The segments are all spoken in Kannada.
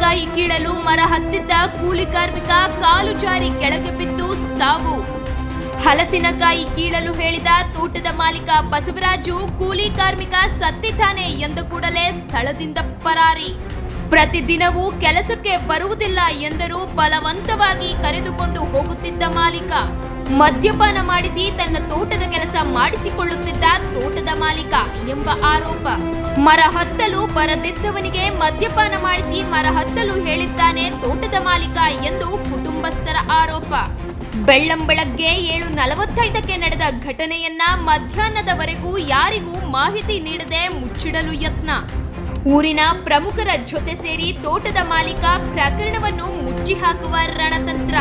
ಹಲಸಿನಕಾಯಿ ಕೀಳಲು ಮರ ಹತ್ತಿದ್ದ ಕೂಲಿ ಕಾರ್ಮಿಕ ಕಾಲು ಜಾರಿ ಕೆಳಗೆ ಬಿದ್ದು ಸಾವು. ಹಲಸಿನಕಾಯಿ ಕೀಳಲು ಹೇಳಿದ ತೋಟದ ಮಾಲೀಕ ಬಸವರಾಜು ಕೂಲಿ ಕಾರ್ಮಿಕ ಸತ್ತಿದ್ದಾನೆ ಎಂದ ಕೂಡಲೇ ಸ್ಥಳದಿಂದ ಪರಾರಿ. ಪ್ರತಿದಿನವೂ ಕೆಲಸಕ್ಕೆ ಬರುವುದಿಲ್ಲ ಎಂದರೂ ಬಲವಂತವಾಗಿ ಕರೆದುಕೊಂಡು ಹೋಗುತ್ತಿದ್ದ ಮಾಲೀಕ. ಮದ್ಯಪಾನ ಮಾಡಿಸಿ ತನ್ನ ತೋಟದ ಕೆಲಸ ಮಾಡಿಸಿಕೊಳ್ಳುತ್ತಿದ್ದ ತೋಟದ ಮಾಲೀಕ ಎಂಬ ಆರೋಪ. ಮರ ಹತ್ತಲು ಬರದಿದ್ದವನಿಗೆ ಮದ್ಯಪಾನ ಮಾಡಿಸಿ ಮರ ಹತ್ತಲು ಹೇಳಿದ್ದಾನೆ ತೋಟದ ಮಾಲೀಕ ಎಂದು ಕುಟುಂಬಸ್ಥರ ಆರೋಪ. ಬೆಳ್ಳಂಬೆಳಗ್ಗೆ 7:45ಕ್ಕೆ ನಡೆದ ಘಟನೆಯನ್ನ ಮಧ್ಯಾಹ್ನದವರೆಗೂ ಯಾರಿಗೂ ಮಾಹಿತಿ ನೀಡದೆ ಮುಚ್ಚಿಡಲು ಯತ್ನ. ಊರಿನ ಪ್ರಮುಖರ ಜೊತೆ ಸೇರಿ ತೋಟದ ಮಾಲೀಕ ಪ್ರಕರಣವನ್ನು ಮುಚ್ಚಿ ಹಾಕುವ ರಣತಂತ್ರ.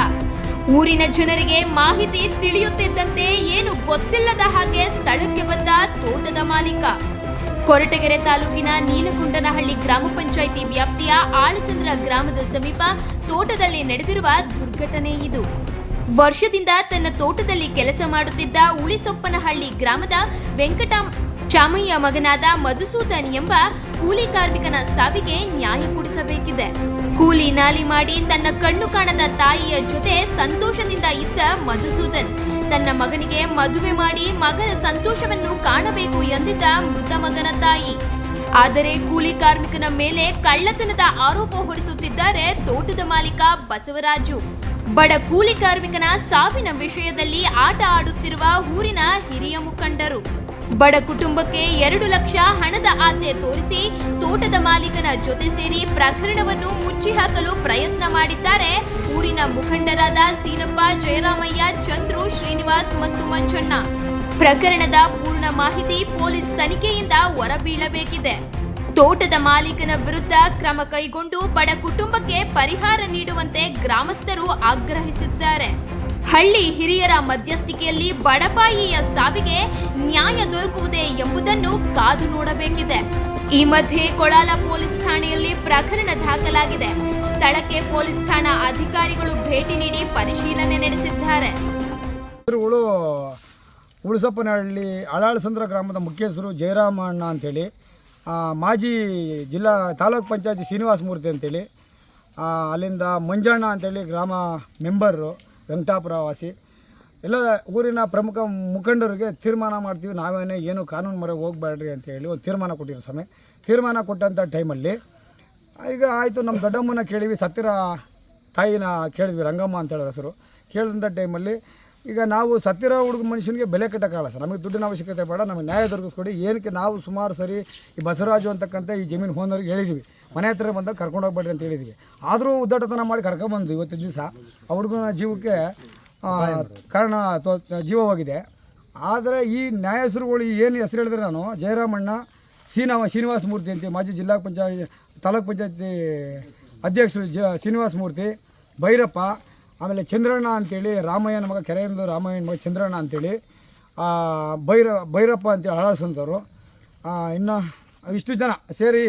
ಊರಿನ ಜನರಿಗೆ ಮಾಹಿತಿ ತಿಳಿಯುತ್ತಿದ್ದಂತೆ ಏನು ಗೊತ್ತಿಲ್ಲದ ಹಾಗೆ ಸ್ಥಳಕ್ಕೆ ಬಂದ ತೋಟದ ಮಾಲೀಕ. ಕೊರಟಗೆರೆ ತಾಲೂಕಿನ ನೀಲಗುಂಡನಹಳ್ಳಿ ಗ್ರಾಮ ಪಂಚಾಯಿತಿ ವ್ಯಾಪ್ತಿಯ ಆಳಸಂದ್ರ ಗ್ರಾಮದ ಸಮೀಪ ತೋಟದಲ್ಲಿ ನಡೆದಿರುವ ದುರ್ಘಟನೆ ಇದು. ವರ್ಷದಿಂದ ತನ್ನ ತೋಟದಲ್ಲಿ ಕೆಲಸ ಮಾಡುತ್ತಿದ್ದ ಉಳಿಸೊಪ್ಪನಹಳ್ಳಿ ಗ್ರಾಮದ ಚಾಮಯ್ಯ ಮಗನಾದ ಮಧುಸೂದನ್ ಎಂಬ ಕೂಲಿ ಕಾರ್ಮಿಕನ ಸಾವಿಗೆ ನ್ಯಾಯ ಕೊಡಿಸಬೇಕಿದೆ. ಕೂಲಿ ನಾಲಿ ಮಾಡಿ ತನ್ನ ಕಣ್ಣು ಕಾಣದ ತಾಯಿಯ ಜೊತೆ ಸಂತೋಷದಿಂದ ಇದ್ದ ಮಧುಸೂದನ್ ತನ್ನ ಮಗನಿಗೆ ಮದುವೆ ಮಾಡಿ ಮಗನ ಸಂತೋಷವನ್ನು ಕಾಣಬೇಕು ಎಂದಿದ್ದ ಮೃತ ಮಗನ ತಾಯಿ. ಆದರೆ ಕೂಲಿ ಕಾರ್ಮಿಕನ ಮೇಲೆ ಕಳ್ಳತನದ ಆರೋಪ ಹೊರಿಸುತ್ತಿದ್ದಾರೆ ತೋಟದ ಮಾಲೀಕ ಬಸವರಾಜು. ಬಡ ಕೂಲಿ ಕಾರ್ಮಿಕನ ಸಾವಿನ ವಿಷಯದಲ್ಲಿ ಆಟ ಆಡುತ್ತಿರುವ ಊರಿನ ಹಿರಿಯ ಮುಖಂಡರು. ಬಡ ಕುಟುಂಬಕ್ಕೆ 2 ಲಕ್ಷ ಹಣದ ಆಸೆ ತೋರಿಸಿ ತೋಟದ ಮಾಲೀಕನ ಜೊತೆ ಸೇರಿ ಪ್ರಕರಣವನ್ನು ಮುಚ್ಚಿ ಹಾಕಲು ಪ್ರಯತ್ನ ಮಾಡಿದ್ದಾರೆ ಊರಿನ ಮುಖಂಡರಾದ ಸೀನಪ್ಪ, ಜಯರಾಮಯ್ಯ, ಚಂದ್ರು, ಶ್ರೀನಿವಾಸ್ ಮತ್ತು ಮಂಜಣ್ಣ. ಪ್ರಕರಣದ ಪೂರ್ಣ ಮಾಹಿತಿ ಪೊಲೀಸ್ ತನಿಖೆಯಿಂದ ಹೊರಬೀಳಬೇಕಿದೆ. ತೋಟದ ಮಾಲೀಕನ ವಿರುದ್ಧ ಕ್ರಮ ಕೈಗೊಂಡು ಬಡ ಕುಟುಂಬಕ್ಕೆ ಪರಿಹಾರ ನೀಡುವಂತೆ ಗ್ರಾಮಸ್ಥರು ಆಗ್ರಹಿಸಿದ್ದಾರೆ. ಹಳ್ಳಿ ಹಿರಿಯರ ಮಧ್ಯಸ್ಥಿಕೆಯಲ್ಲಿ ಬಡಪಾಯಿಯ ಸಾವಿಗೆ ನ್ಯಾಯ ದೊರಕುವುದೇ ಎಂಬುದನ್ನು ಕಾದು ನೋಡಬೇಕಿದೆ. ಈ ಮಧ್ಯೆ ಕೊಳಾಲ ಪೊಲೀಸ್ ಠಾಣೆಯಲ್ಲಿ ಪ್ರಕರಣ ದಾಖಲಾಗಿದೆ. ಸ್ಥಳಕ್ಕೆ ಪೊಲೀಸ್ ಠಾಣಾ ಅಧಿಕಾರಿಗಳು ಭೇಟಿ ನೀಡಿ ಪರಿಶೀಲನೆ ನಡೆಸಿದ್ದಾರೆ. ಉಳಿಸಪ್ಪನಹಳ್ಳಿ ಅಳಾಳಸಂದ್ರ ಗ್ರಾಮದ ಮುಖ್ಯಸ್ಥರು ಜಯರಾಮಣ್ಣ ಅಂತೇಳಿ, ಮಾಜಿ ಜಿಲ್ಲಾ ತಾಲೂಕ್ ಪಂಚಾಯತಿ ಶ್ರೀನಿವಾಸ ಮೂರ್ತಿ ಅಂತೇಳಿ, ಅಲ್ಲಿಂದ ಮಂಜಣ್ಣ ಅಂತೇಳಿ ಗ್ರಾಮ ಮೆಂಬರು ವೆಂಕಟಾಪುರ ವಾಸಿ, ಎಲ್ಲ ಊರಿನ ಪ್ರಮುಖ ಮುಖಂಡರಿಗೆ ತೀರ್ಮಾನ ಮಾಡ್ತೀವಿ, ನಾವೇನೇ ಏನು ಕಾನೂನು ಮೊರೆ ಹೋಗಬೇಡ್ರಿ ಅಂತೇಳಿ ಒಂದು ತೀರ್ಮಾನ ಕೊಟ್ಟಿರೋ ಸಮಯ. ತೀರ್ಮಾನ ಕೊಟ್ಟಂಥ ಟೈಮಲ್ಲಿ ಈಗ ಆಯಿತು, ನಮ್ಮ ದೊಡ್ಡಮ್ಮನ ಕೇಳಿವಿ, ಸತ್ತಿರ ತಾಯಿನ ಕೇಳಿದ್ವಿ, ರಂಗಮ್ಮ ಅಂತೇಳೋ ಹೆಸರು. ಕೇಳಿದಂಥ ಟೈಮಲ್ಲಿ ಈಗ ನಾವು ಸತ್ತಿರೋ ಹುಡುಗ ಮನುಷ್ಯನಿಗೆ ಬೆಲೆ ಕಟ್ಟೋಕ್ಕಾಗಲ್ಲ ಸರ್, ನಮಗೆ ದುಡ್ಡಿನ ಅವಶ್ಯಕತೆ ಬೇಡ, ನಮಗೆ ನ್ಯಾಯ ದೊರಕಿಸ್ಕೊಡಿ. ಏನಕ್ಕೆ ನಾವು ಸುಮಾರು ಸರಿ ಈ ಬಸವರಾಜು ಅಂತಕ್ಕಂಥ ಈ ಜಮೀನು ಓನರ್ಗೆ ಹೇಳಿದ್ವಿ, ಮನೆ ಹತ್ರ ಬಂದಾಗ ಕರ್ಕೊಂಡೋಗ್ಬೇಡ್ರಿ ಅಂತ ಹೇಳಿದ್ವಿ. ಆದರೂ ಉದ್ದಾಟತನ ಮಾಡಿ ಕರ್ಕೊಂಬಂದು ಇವತ್ತಿನ ದಿವಸ ಆ ಹುಡುಗನ ಜೀವಕ್ಕೆ ಕಾರಣ ಜೀವವಾಗಿದೆ. ಆದರೆ ಈ ನ್ಯಾಯಾಧೀಶರುಗಳು ಏನು ಹೆಸರು ಹೇಳಿದ್ರೆ, ನಾನು ಜಯರಾಮಣ್ಣ, ಶ್ರೀನಿವಾಸ ಮೂರ್ತಿ ಅಂತ ಮಾಜಿ ಜಿಲ್ಲಾ ತಾಲೂಕ್ ಪಂಚಾಯತಿ ಅಧ್ಯಕ್ಷರು ಶ್ರೀನಿವಾಸ ಮೂರ್ತಿ, ಭೈರಪ್ಪ, ಆಮೇಲೆ ಚಂದ್ರಣ್ಣ ಅಂತೇಳಿ ರಾಮಯ್ಯನ ಮಗ, ಕೆರೆಯಿಂದ ರಾಮಯ್ಯನ ಮಗ ಚಂದ್ರಣ್ಣ ಅಂತೇಳಿ, ಭೈರಪ್ಪ ಅಂತೇಳಿ ಅಳಾಳ್ಸಂತವರು, ಇನ್ನು ಇಷ್ಟು ಜನ ಸೇರಿ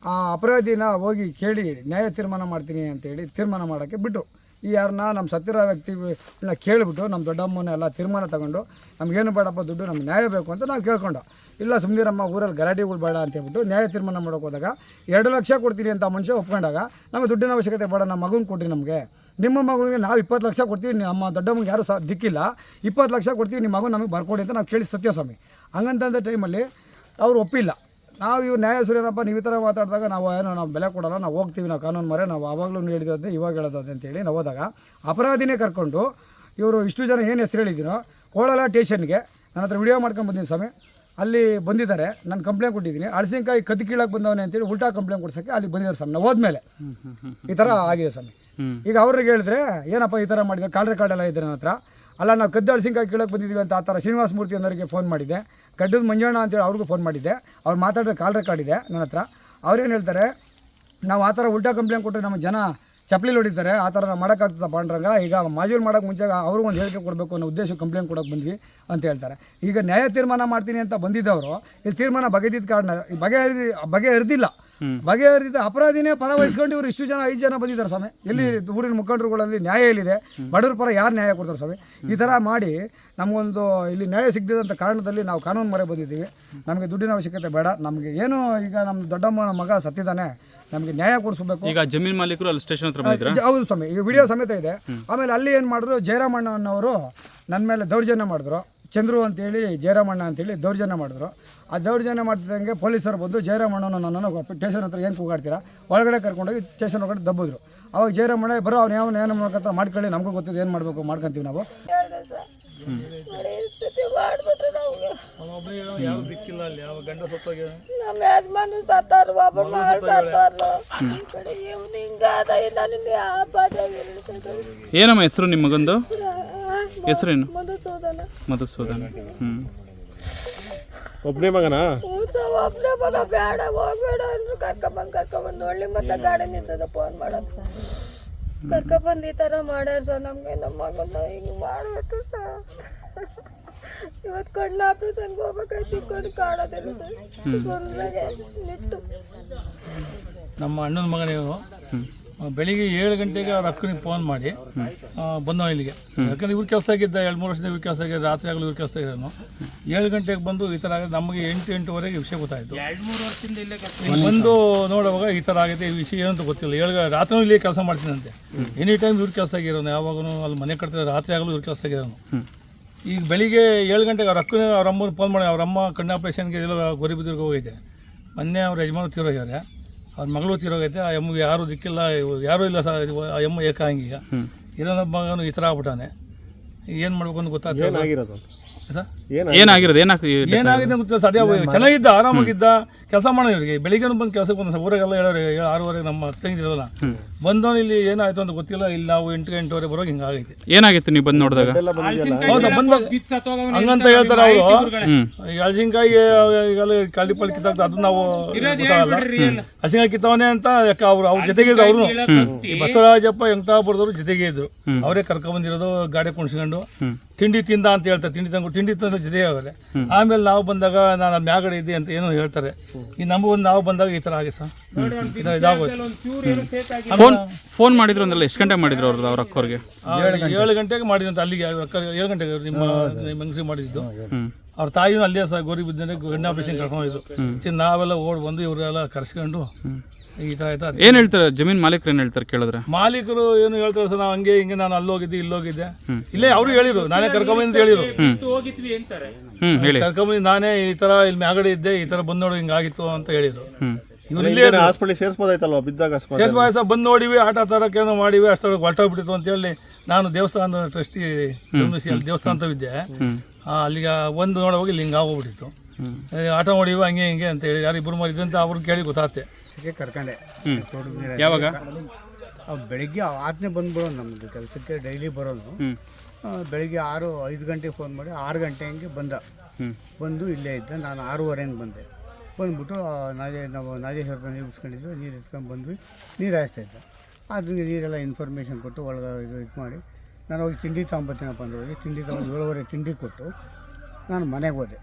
ಆ ಅಪರಾಧಿನ ಹೋಗಿ ಕೇಳಿ ನ್ಯಾಯ ತೀರ್ಮಾನ ಮಾಡ್ತೀನಿ ಅಂತೇಳಿ ತೀರ್ಮಾನ ಮಾಡೋಕ್ಕೆ ಬಿಟ್ಟರು. ಈ ಯಾರನ್ನ ನಮ್ಮ ಸತ್ತಿರೋ ವ್ಯಕ್ತಿಗಳನ್ನ ಕೇಳಿಬಿಟ್ಟು ನಮ್ಮ ದೊಡ್ಡಮ್ಮನ ಎಲ್ಲ ತೀರ್ಮಾನ ತಗೊಂಡು, ನಮಗೇನು ಬೇಡಪ್ಪ ದುಡ್ಡು, ನಮ್ಗೆ ನ್ಯಾಯ ಬೇಕು ಅಂತ ನಾವು ಕೇಳ್ಕೊಂಡು, ಇಲ್ಲ ಸುಮ್ಮನಿರಮ್ಮ ಊರಲ್ಲಿ ಗಲಾಟೆಗಳು ಬೇಡ ಅಂತೇಳ್ಬಿಟ್ಟು ನ್ಯಾಯ ತೀರ್ಮಾನ ಮಾಡೋಕೆ ಹೋದಾಗ 2 ಲಕ್ಷ ಕೊಡ್ತೀನಿ ಅಂತ ಮನುಷ್ಯ ಒಪ್ಕೊಂಡಾಗ, ನಮಗೆ ದುಡ್ಡಿನ ಅವಶ್ಯಕತೆ ಬೇಡ, ನಮ್ಮ ಮಗನ ಕೊಡ್ರಿ, ನಮಗೆ ನಿಮ್ಮ ಮಗುವಿಗೆ ನಾವು 20 ಲಕ್ಷ ಕೊಡ್ತೀವಿ, ನಮ್ಮ ದೊಡ್ಡಮ್ಮಗೆ ಯಾರು ದಿಕ್ಕಿಲ್ಲ, 20 ಲಕ್ಷ ಕೊಡ್ತೀವಿ, ನಿಮ್ಮ ಮಗು ನಮಗೆ ಬರ್ಕೊಡಿ ಅಂತ ನಾವು ಕೇಳಿ ಸತ್ಯಸ್ವಾಮಿ. ಹಂಗಂತಂದ ಟೈಮಲ್ಲಿ ಅವರು ಒಪ್ಪಿಲ್ಲ. ನಾವು ಇವ್ರು ನ್ಯಾಯಾಧೀಶರೇನಪ್ಪ, ನೀವು ಈ ಥರ ಮಾತಾಡಿದಾಗ ನಾವು ಬೆಲೆ ಕೊಡೋಲ್ಲ, ನಾವು ಹೋಗ್ತೀವಿ, ನಾವು ಕಾನೂನು ಮೊರೆ, ನಾವು ಆವಾಗಲೂ ಹೇಳಿದ್ದೆ ಇವಾಗ ಹೇಳೋದು ಅಂತೇಳಿ ನಾವು ಹೋದಾಗ ಅಪರಾಧಿನೇ ಕರ್ಕೊಂಡು ಇವರು ಇಷ್ಟು ಜನ ಏನು ಹೆಸರು ಹೇಳಿದ್ದೀನೋ ಕೋಳಲ ಸ್ಟೇಷನ್ಗೆ ನನ್ನ ಹತ್ರ ವಿಡಿಯೋ ಮಾಡ್ಕೊಂಡು ಬಂದಿದ್ದೀನಿ ಸ್ವಾಮಿ. ಅಲ್ಲಿ ಬಂದಿದ್ದಾರೆ, ನಾನು ಕಂಪ್ಲೇಂಟ್ ಕೊಟ್ಟಿದ್ದೀನಿ, ಹಳಸಿನಕಾಯಿ ಕದ್ದು ಕೀಳಕ್ಕೆ ಬಂದವನೇ ಅಂತೇಳಿ ಉಲ್ಟಾ ಕಂಪ್ಲೇಂಟ್ ಕೊಡ್ಸೋಕ್ಕೆ ಅಲ್ಲಿ ಬಂದಿದ್ದಾರೆ ಸ್ವಾಮಿ. ನಾವು ಹೋದ್ಮೇಲೆ ಈ ಥರ ಆಗಿದೆ ಸ್ವಾಮಿ. ಈಗ ಅವ್ರಿಗೆ ಹೇಳಿದ್ರೆ ಏನಪ್ಪ ಈ ಥರ ಮಾಡಿದ್ದಾರೆ, ಕಾಲ್ ರೆಕಾರ್ಡ್ ಎಲ್ಲ ಇದ್ದಾರೆ ನನ್ನ ಹತ್ರ, ಅಲ್ಲ ನಾವು ಕದ್ದು ಹಳಸಿನಕಾಯಿ ಕೀಳಕ್ಕೆ ಬಂದಿದ್ದೀವಿ ಅಂತ ಆ ಥರ ಶ್ರೀನಿವಾಸ ಮೂರ್ತಿ ಅನ್ನೋರಿಗೆ ಫೋನ್ ಮಾಡಿದ್ದೆ, ಗಡ್ಡದ ಮಂಜಣ್ಣ ಅಂತೇಳಿ ಅವ್ರಿಗೂ ಫೋನ್ ಮಾಡಿದ್ದೆ, ಅವ್ರು ಮಾತಾಡಿದ್ರೆ ಕಾಲ್ ರೆಕಾರ್ಡ್ ಇದೆ ನನ್ನ ಹತ್ರ. ಅವ್ರೇನು ಹೇಳ್ತಾರೆ, ನಾವು ಆ ಥರ ಉಲ್ಟಾ ಕಂಪ್ಲೇಂಟ್ ಕೊಟ್ಟರೆ ನಮ್ಮ ಜನ ಚಪ್ಪಲಿ ಹೊಡಿತಾರೆ, ಆ ಥರ ನಾವು ಮಾಡೋಕ್ಕಾಗ್ತದ ಪಾಂಡ್ರಂಗ, ಈಗ ಮಾಜೂರು ಮಾಡೋಕ್ಕೆ ಮುಂಚೆ ಅವ್ರಿಗೂ ಒಂದು ಹೇಳಿಕೆ ಕೊಡಬೇಕು ಅನ್ನೋ ಉದ್ದೇಶ ಕಂಪ್ಲೇಂಟ್ ಕೊಡೋಕೆ ಬಂದ್ವಿ ಅಂತ ಹೇಳ್ತಾರೆ. ಈಗ ನ್ಯಾಯ ತೀರ್ಮಾನ ಮಾಡ್ತೀನಿ ಅಂತ ಬಂದಿದ್ದವರು ಈ ತೀರ್ಮಾನ ಬಗೆದಿದ್ದ ಕಾರಣ ಬಗೆಹರಿದಿಲ್ಲ. ಬಗೆಹರಿದ ಅಪರಾಧಿನೇ ಪರ ವಹಿಸ್ಕೊಂಡು ಇವರು ಇಷ್ಟು ಜನ 5 ಜನ ಬಂದಿದ್ದಾರೆ ಸ್ವಾಮಿ. ಎಲ್ಲಿ ಊರಿನ ಮುಖಂಡರುಗಳಲ್ಲಿ ನ್ಯಾಯ ಎಲ್ಲಿದೆ, ಬಡವ್ರ ಪರ ಯಾರು ನ್ಯಾಯ ಕೊಡ್ತಾರೆ ಸ್ವಾಮಿ? ಈ ಥರ ಮಾಡಿ ನಮಗೊಂದು ಇಲ್ಲಿ ನ್ಯಾಯ ಸಿಗದಂಥ ಕಾರಣದಲ್ಲಿ ನಾವು ಕಾನೂನು ಮೊರೆ ಬಂದಿದ್ದೀವಿ. ನಮಗೆ ದುಡ್ಡಿನ ಅವಶ್ಯಕತೆ ಬೇಡ, ನಮಗೆ ಏನು ಈಗ ನಮ್ಮ ದೊಡ್ಡಮ್ಮನ ಮಗ ಸತ್ತಿದ್ದಾನೆ, ನಮಗೆ ನ್ಯಾಯ ಕೊಡಿಸ್ಬೇಕು. ಈಗ ಜಮೀನ್ ಮಾಲೀಕರು ಅಲ್ಲಿ ಸ್ಟೇಷನ್ ಹತ್ರ ಬಂದಿದ್ರಾ? ಹೌದು ಸ್ವಾಮಿ, ಈ ವಿಡಿಯೋ ಸಮೇತ ಇದೆ. ಆಮೇಲೆ ಅಲ್ಲಿ ಏನು ಮಾಡಿದ್ರು, ಜಯರಾಮಣ್ಣನವರು ನನ್ನ ಮೇಲೆ ದೌರ್ಜನ್ಯ ಮಾಡಿದ್ರು. ಚಂದ್ರು ಅಂತೇಳಿ ಜಯರಾಮಣ್ಣ ಅಂತೇಳಿ ದೌರ್ಜನ್ಯ ಮಾಡಿದ್ರು. ಆ ದೌರ್ಜನ್ಯ ಮಾಡ್ತಿದ್ದಂಗೆ ಪೊಲೀಸರು ಬಂದು ಜಯರಾಮಣ್ಣನ ನನ್ನನ್ನು ಸ್ಟೇಷನ್ ಹತ್ರ ಏನು ಕೂಗಾಡ್ತೀರಾ, ಒಳಗಡೆ ಕರ್ಕೊಂಡೋಗಿ ಸ್ಟೇಷನ್ ಒಳಗಡೆ ದಬ್ಬಿದ್ರು. ಅವಾಗ ಜಯರಾಮಣ್ಣ ಬರೋ ಅವ್ನು ಏನು ಮಾಡ್ಕೊತ ಮಾಡ್ಕೊಳ್ಳಿ, ನಮಗೂ ಗೊತ್ತಿದೆ ಏನು ಮಾಡಬೇಕು ಮಾಡ್ಕೊತೀವಿ ನಾವು. ನಮ್ಮ ಯಜಮಾನ ಸತ್ತಾರು, ಒಬ್ಬ ಮಗಳು ಸತ್ತಾರು. ಏನಮ್ಮ ಹೆಸರು ನಿಮ್ಮ ಮಗಂದು? ಹೆಸರೇನು? ಮಧುಸೂದನ. ಒಬ್ಬನೇ ಮಗನಾ? ಒಬ್ಬನೇ ಮಗ. ಬೇಡ ಹೋಗ್ಬೇಡ ಅಂದ್ರು ಕರ್ಕೊಂಬಂದು ಒಳ್ಳೆ ಮತ್ತೆ ಗಾಡಿ ನಿಂತದ ಫೋನ್ ಮಾಡೋದು. ಕರ್ಕೊಂಬಂದು ಈ ಥರ ಮಾಡ್ಯಾರ ಸರ್ ನಮಗೆ. ನಮ್ಮ ಮಗನ ಹಿಂಗೆ ಮಾಡ್ಬಿಟ್ಟು ಸರ್ ಇವತ್ತು ಕಣ್ಣು ಆಪ್ರೇಷನ್ಗೆ ಹೋಗ್ಬೇಕಾಯ್ತು. ಕಣ್ಣು ಕಾಣೋದಿಲ್ಲ ಸರ್, ಗುರುಗೆ ನಿಟ್ಟು. ನಮ್ಮ ಅಣ್ಣನ ಮಗನಿಗೂ ಬೆಳಿಗ್ಗೆ 7 ಗಂಟೆಗೆ ಅವ್ರ ಅಕ್ಕನಿಗೆ ಫೋನ್ ಮಾಡಿ ಬಂದವ ಇಲ್ಲಿಗೆ. ಯಾಕಂದ್ರೆ ಇವ್ರ ಕೆಲಸ ಆಗಿದ್ದ 2-3 ವರ್ಷದಿಂದ ಇವ್ರ ಕೆಲಸ ಆಗಿದೆ, ರಾತ್ರಿ ಆಗಲು ಇವ್ರ ಕೆಲಸ ಆಗಿರೋನು. 7 ಗಂಟೆಗೆ ಬಂದು ಈ ಥರ ಆಗಿದೆ. ನಮಗೆ 8-8ವರೆಗೆ ವಿಷಯ ಗೊತ್ತಾಯಿತು. ಬಂದು ನೋಡುವಾಗ ಈ ಥರ ಆಗಿದೆ, ಈ ವಿಷಯ ಏನಂತ ಗೊತ್ತಿಲ್ಲ. ರಾತ್ರಿ ಇಲ್ಲಿ ಕೆಲಸ ಮಾಡ್ತೀನಂತೆ. ಎನಿ ಟೈಮ್ ಇವ್ರ ಕೆಲಸ ಆಗಿರೋನು, ಯಾವಾಗೂ ಅಲ್ಲಿ ಮನೆ ಕಟ್ತಾರೆ, ರಾತ್ರಿ ಆಗಲು ಇವ್ರ ಕೆಲಸ ಆಗಿರೋನು. ಈಗ ಬೆಳಿಗ್ಗೆ 7 ಗಂಟೆಗೆ ಅವ್ರ ಅಕ್ಕನ ಅವ್ರ ಅಮ್ಮನ ಫೋನ್ ಮಾಡಿ, ಅವ್ರ ಅಮ್ಮ ಕಣ್ಣು ಆಪರೇಷನ್ಗೆ ಎಲ್ಲ ಗೊರಿ ಬಿದ್ದಿರ್ಗೆ ಹೋಗೈತೆ. ಮೊನ್ನೆ ಅವ್ರ ಯಜಮಾನ ತೀರೋಗ್ಯಾರೆ, ಅವ್ರ ಮಗಳು ತೀರೋಗೈತೆ. ಆ ಎಮ್ಮಗೆ ಯಾರೂ ದಿಕ್ಕಿಲ್ಲ, ಯಾರೂ ಇಲ್ಲ ಸರ್. ಆ ಎಮ್ಮ ಏಕಾಂಗೀಗ ಇನ್ನೊಂದು ಮಗನು ಈ ಥರ ಆಗ್ಬಿಟ್ಟಾನೆ. ಏನು ಮಾಡ್ಬೇಕು ಅಂತ ಗೊತ್ತಾಗ್ತದೆ. ಏನಾಗಿರೋದು ಸರ್? ಏನಾಗಿರೋದು? ಏನಾಗಿದೆ ಗೊತ್ತಿಲ್ಲ. ಸದ್ಯ ಚೆನ್ನಾಗಿದ್ದ, ಆರಾಮಾಗಿದ್ದ, ಕೆಲಸ ಮಾಡೋದು. ಇವರಿಗೆ ಬೆಳಿಗ್ಗೆ ಬಂದು ಕೆಲಸಕ್ಕೆ ಬಂದ ಊರಾಗೆಲ್ಲ 6:30 ನಮ್ಮ ತಂಗಿದಿರಲ್ಲ ಬಂದವನು. ಇಲ್ಲಿ ಏನಾಯ್ತು ಅಂತ ಗೊತ್ತಿಲ್ಲ. ಇಲ್ಲಿ ನಾವು 8-8ವರೆ ಬರೋಕೆ ಹಿಂಗಾಗೈತೆ. ಏನಾಗಿತ್ತು ನೀವು ಬಂದು ನೋಡಿದಾಗ? ಹಂಗಂತ ಹೇಳ್ತಾರೆ ಅವರು. ಹಲಸಿನಕಾಯಿ ಕಾಲಿ ಪಲ್ ಕಿತ್ತಾಗ ಅದು ನಾವು ಗೊತ್ತಾಗಲ್ಲ. ಹಲಸಿನಕಾಯಿ ಕಿತ್ತವನೇ ಅಂತ ಅವ್ರ ಜೊತೆಗಿದ್ರು. ಅವರು ಬಸವರಾಜಪ್ಪ ಎಂತಾಪುರದವ್ರು ಜೊತೆಗೆ ಇದ್ರು. ಅವರೇ ಕರ್ಕೊಂಡ್ಬಂದಿರೋದು ಗಾಡಿ ಕುಣಿಸ್ಕೊಂಡು. ತಿಂಡಿ ತಿಂದ ಅಂತ ಹೇಳ್ತಾರೆ. ತಿಂಡಿ ತಂದು ಜೊತೆಗೆ ಆಗೋದೆ. ಆಮೇಲೆ ನಾವು ಬಂದಾಗ ನಾನು ಮ್ಯಾಗಡೆ ಇದ್ದೆ ಅಂತ ಏನೋ ಹೇಳ್ತಾರೆ. ಈ ನಮಗೊಂದು ನಾವು ಬಂದಾಗ ಈ ಥರ ಆಗಿ ಸರ್ ಇದಾಗೋಯ್ತು. ಫೋನ್ ಮಾಡಿದ್ರು ಅಂದ್ರಲ್ಲ, ಎಷ್ಟು ಗಂಟೆ ಮಾಡಿದ್ರು ಅವ್ರದ್ದು ಅವ್ರ ಅಕ್ಕವ್ರಿಗೆ? 7 ಗಂಟೆಗೆ ಮಾಡಿದಂತ. ಅಲ್ಲಿಗೆ 7 ಗಂಟೆಗೆ ನಿಮ್ಮ ಹೆಂಗಸಿಗೆ ಮಾಡಿದ್ದು. ಅವ್ರ ತಾಯಿನೂ ಅಲ್ಲೇ ಸಹ ಗೋರಿ ಬಿದ್ದರೆ ಗಣ್ಣ ಆಪರೇಷನ್ ಕರ್ಕೊಂಡಿದ್ದು. ನಾವೆಲ್ಲ ಓಡ್ ಬಂದು ಇವರೆಲ್ಲ ಕರ್ಸ್ಕೊಂಡು ಈ ಥರ ಆಯ್ತಾ. ಏನು ಹೇಳ್ತಾರೆ ಜಮೀನ್ ಮಾಲೀಕರು? ಏನು ಹೇಳ್ತಾರೆ ಕೇಳಿದ್ರೆ? ಮಾಲೀಕರು ಏನು ಹೇಳ್ತಾರೆ ಸರ್, ನಾವು ಹಂಗೆ ಹಿಂಗೆ, ನಾನು ಅಲ್ಲೋಗಿದ್ದೆ ಇಲ್ಲೋಗಿದ್ದೆ. ಇಲ್ಲೇ ಅವರು ಹೇಳಿರು, ನಾನೇ ಕರ್ಕೊಂಬಂದು ಹೇಳಿರು. ಕರ್ಕೊಂಬಂದು ನಾನೇ ಈ ಥರ ಇಲ್ಲಿ ಮ್ಯಾಗಡೆ ಇದ್ದೆ, ಈ ಥರ ಬಂದು ನೋಡಿ ಹಿಂಗಾಗಿತ್ತು ಅಂತ ಹೇಳಿದ್ರು. ಹಾಸ್ಪಿಟಲ್ ಸೇರಿಸ್ಬೋದಾಯ್ತಲ್ವಾ ಬಿದ್ದಾಗ? ಸೇರಿಸ್ಬೋದು. ಬಂದು ನೋಡಿವಿ, ಆಟ ತರಕ್ಕೇನೋ ಮಾಡಿವಿ, ಅಷ್ಟೊಳಗೆ ಹೊರಟೋಗ್ಬಿಟ್ಟಿತ್ತು ಅಂತೇಳಿ ನಾನು ದೇವಸ್ಥಾನದ ಟ್ರಸ್ಟಿ ದೇವಸ್ಥಾನ ಇದ್ದೆ. ಅಲ್ಲಿಗೆ ಒಂದು ನೋಡುವಾಗ ಇಲ್ಲಿ ಹಿಂಗೆ ಆಗೋಗ್ಬಿಟ್ಟಿತ್ತು. ಆಟ ನೋಡಿವಿ ಹಂಗೆ ಹಿಂಗೆ ಅಂತ ಹೇಳಿ ಯಾರಿಬ್ಬರು ಮಾಡಿದ್ರು ಅಂತ ಅವ್ರು ಕೇಳಿ ಗೊತ್ತಾಗ್ತೆ. ಕರ್ಕೊಂಡೆ ಯಾವಾಗ? ಬೆಳಿಗ್ಗೆ 6ನೇ ಬಂದ್ಬಿಡೋನು. ನಮ್ಮದು ಕೆಲಸಕ್ಕೆ ಡೈಲಿ ಬರೋನು. ಬೆಳಿಗ್ಗೆ 5 ಗಂಟೆಗೆ ಫೋನ್ ಮಾಡಿ 6 ಗಂಟೆ ಹಂಗೆ ಬಂದು ಇಲ್ಲೇ ಇದ್ದ. ನಾನು 6:30 ಬಂದೆ. ಬಂದ್ಬಿಟ್ಟು ನಾವು ನಾಗೇಶ್ವರದ ನೀರು ಬಿಸ್ಕೊಂಡಿದ್ವಿ. ನೀರು ಎತ್ಕೊಂಡು ಬಂದ್ವಿ. ನೀರು ಹಾಯಿಸ್ತಾಯಿದ್ದ. ಅದಕ್ಕೆ ನೀರೆಲ್ಲ ಇನ್ಫಾರ್ಮೇಷನ್ ಕೊಟ್ಟು ಒಳಗೆ ಇದು ಮಾಡಿ ನಾನು ಹೋಗಿ ತಿಂಡಿ ತಗೊಂಬತ್ತೀನಪ್ಪ ಅಂದ್ರೆ ಹೋಗಿ ತಿಂಡಿ ತಗೊಂಡು 7:30 ತಿಂಡಿ ಕೊಟ್ಟು ನಾನು ಮನೆಗೆ ಹೋದೆ.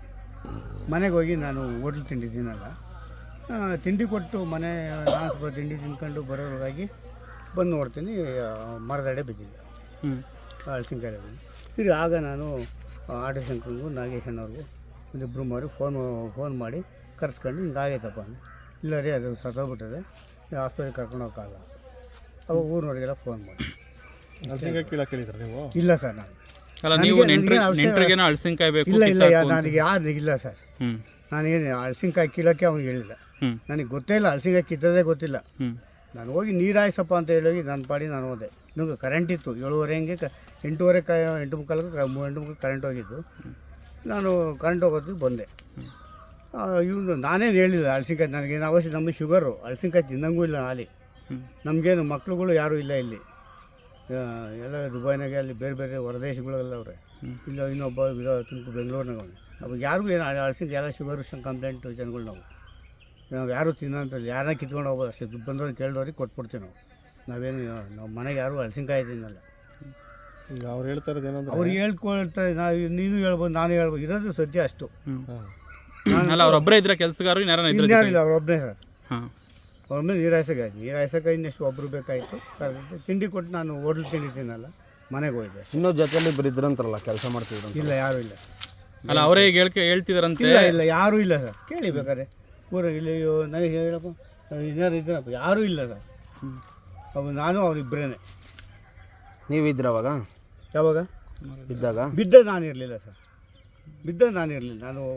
ಮನೆಗೆ ಹೋಗಿ ನಾನು ಹೋಟ್ಲ್ ತಿಂಡಿ ತಿನ್ನಲ್ಲ. ತಿಂಡಿ ಕೊಟ್ಟು ನಾನು ಸ್ವಲ್ಪ ತಿಂಡಿ ತಿನ್ಕೊಂಡು ಬರೋದ್ರಾಗಿ ಬಂದು ನೋಡ್ತೀನಿ ಮರದಡೆ ಬಿದ್ದಿದ್ದೆ, ಹಲಸಿನಕಾಯಿ. ತಿರುಗಿ ಆಗ ನಾನು ಆಟೋಶಂಕರ್ಗೂ ನಾಗೇಶಣ್ಣವ್ರಿಗೂ ಒಂದಿಬ್ಬರು ಮಾರಿ ಫೋನ್ ಮಾಡಿ ಕರ್ಸ್ಕೊಂಡು ಹಿಂಗಾಗೈತಪ್ಪ ಅಂದರೆ, ಇಲ್ಲ ರೀ ಅದು ಸತ್ತೋಗ್ಬಿಟ್ಟದೆ, ಆಸ್ಪತ್ರೆಗೆ ಕರ್ಕೊಂಡು ಹೋಗಲ್ಲ. ಅವಾಗ ಊರಿನವ್ರಿಗೆಲ್ಲ ಫೋನ್ ಮಾಡಿ ಹಲಸಿನಕಾಯಿ ಕೀಳಕ್ಕೆ ಹೇಳಿದ್ರೆ ನೀವು? ಇಲ್ಲ ಸರ್, ನಾನು ಇಲ್ಲ ನನಗೆ ಯಾರು ಇಲ್ಲ ಸರ್. ನಾನೇನು ಹಲಸಿನಕಾಯಿ ಕೀಳೋಕ್ಕೆ ಅವ್ನಿಗೆ ಹೇಳಿಲ್ಲ. ನನಗೆ ಗೊತ್ತೇ ಇಲ್ಲ, ಹಲಸಿನಕಾಯಿ ಕಿತ್ತದೇ ಗೊತ್ತಿಲ್ಲ. ನಾನು ಹೋಗಿ ನೀರು ಹಾಯಿಸಪ್ಪ ಅಂತ ಹೇಳಿ ನನ್ನ ಪಾಡಿ ನಾನು ಹೋದೆ. ನನಗೆ ಕರೆಂಟ್ ಇತ್ತು. 7:30 8:45 ಕರೆಂಟ್ ಹೋಗಿದ್ದು. ನಾನು ಕರೆಂಟ್ ಹೋಗೋದು ಬಂದೆ. ಇವನು ನಾನೇನು ಹೇಳಿಲ್ಲ ಹಲಸಿನಕಾಯಿ ನನಗೇನು ಅವಶ್ಯ. ನಮಗೆ ಶುಗರು, ಹಲಸಿನಕಾಯಿ ತಿನ್ನಂಗೂ ಇಲ್ಲ. ಹಾಲಿ ನಮಗೇನು ಮಕ್ಳುಗಳು ಯಾರೂ ಇಲ್ಲ ಇಲ್ಲಿ. ಎಲ್ಲ ದುಬೈನಾಗೆ ಅಲ್ಲಿ ಬೇರೆ ಬೇರೆ ಹೊರದೇಶಗಳೆಲ್ಲ ಅವ್ರೆ. ಇಲ್ಲ ಇನ್ನೊಬ್ಬ ತುಮಕೂರು ಬೆಂಗಳೂರಿನಾಗ ಅವನು. ಅವಾಗ ಯಾರಿಗೂ ಏನು ಹಲಸಿನಕಾಯಿ ಎಲ್ಲ ಶುಗರು ಕಂಪ್ಲೇಂಟ್ ಜನಗಳು. ನಾವು ಯಾರೂ ತಿನ್ನೋಂಥದ್ದು, ಯಾರನ್ನ ಕಿತ್ಕೊಂಡು ಹೋಗ್ಬೋದು ಅಷ್ಟೇ. ದುಡ್ಡು ಬಂದವ್ರಿಗೆ ಕೇಳಿದವ್ರಿಗೆ ಕೊಟ್ಬಿಡ್ತೀವಿ ನಾವು. ನಾವೇನು ನಮ್ಮ ಮನೆಗೆ ಯಾರೂ ಹಲಸಿನಕಾಯಿ ತಿನ್ನಲ್ಲ. ಈಗ ಅವ್ರು ಹೇಳ್ತಾ ಇರೋದು ಏನಂದ್ರೆ, ಅವ್ರು ಹೇಳ್ಕೊಳ್ತಾರೆ, ನೀನು ಹೇಳ್ಬೋದು, ನಾನು ಹೇಳ್ಬೋದು. ಇರೋದು ಸತ್ಯ ಅಷ್ಟು. ಅವರೊಬ್ಬರೇ ಇದ್ರೆ ಕೆಲಸಗಾರರು ಇನ್ಯಾರಿಲ್ಲ, ಅವ್ರೊಬ್ಬನೇ ಸರ್. ಅವ್ರೊಬ್ಬನೇ ನೀರು ಹಾಯ್ಸೋಕೆ ಇನ್ನೆಷ್ಟು ಒಬ್ಬರು ಬೇಕಾಯಿತು. ತಿಂಡಿ ಕೊಟ್ಟು ನಾನು ಹೋಟ್ಲ್ ತಿಂಡಿ ತಿನ್ನಲ್ಲ, ಮನೆಗೆ ಹೋಗಿದ್ದೆ. ಇನ್ನೂ ಜೊತೆಯಲ್ಲಿ ಇಬ್ಬರು ಇದ್ರಂತಾರಲ್ಲ ಕೆಲಸ ಮಾಡ್ತಿದ್ರು? ಇಲ್ಲ, ಯಾರೂ ಇಲ್ಲ. ಅಲ್ಲ ಅವರೇ ಹೇಳ್ತಿದಾರಂತೆ? ಇಲ್ಲ ಯಾರೂ ಇಲ್ಲ ಸರ್. ಕೇಳಿ ಬೇಕಾದ್ರೆ ಊರಾಗ ಇಲ್ಲಿ ನನಗೆ ಹೇಳಪ್ಪ ಇನ್ನಾರು ಇದ್ರಪ್ಪ ಯಾರೂ ಇಲ್ಲ ಸರ್ ಅವು ನಾನು ಅವರಿಬ್ಬರೇ. ನೀವಿದ್ರ ಅವಾಗ ಯಾವಾಗ ಬಿದ್ದಾಗ? ಬಿದ್ದ ನಾನು ಇರಲಿಲ್ಲ ಸರ್, ಬಿದ್ದ ನಾನು ಇರಲಿಲ್ಲ. ನಾನು